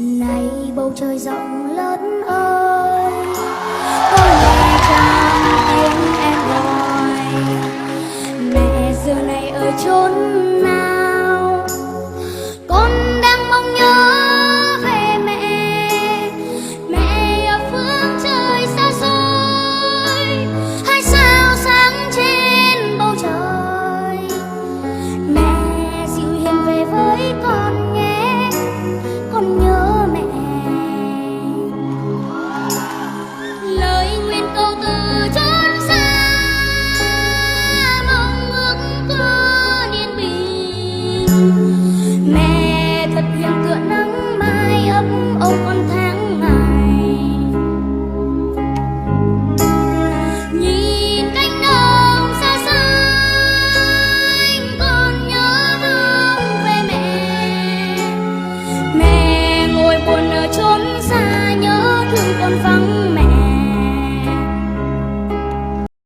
Này bầu trời rộng lớn ơi, có nghe chăng tiếng em gọi? Mẹ giờ này ở chốn nào? Con đang mong nhớ về mẹ. Mẹ ở phương trời xa xôi, hai sao sáng trên bầu trời. Mẹ dịu hiền về với con nhé, con nhớ mẹ. Lời nguyện cầu từ chốn xa, mong ước có yên bình. Mẹ thật hiền tựa nắng mai ấm âu con tháng ngày. Nhìn cánh đồng xa xanh, con nhớ thương về mẹ. Mẹ ngồi buồn ở chốn xa,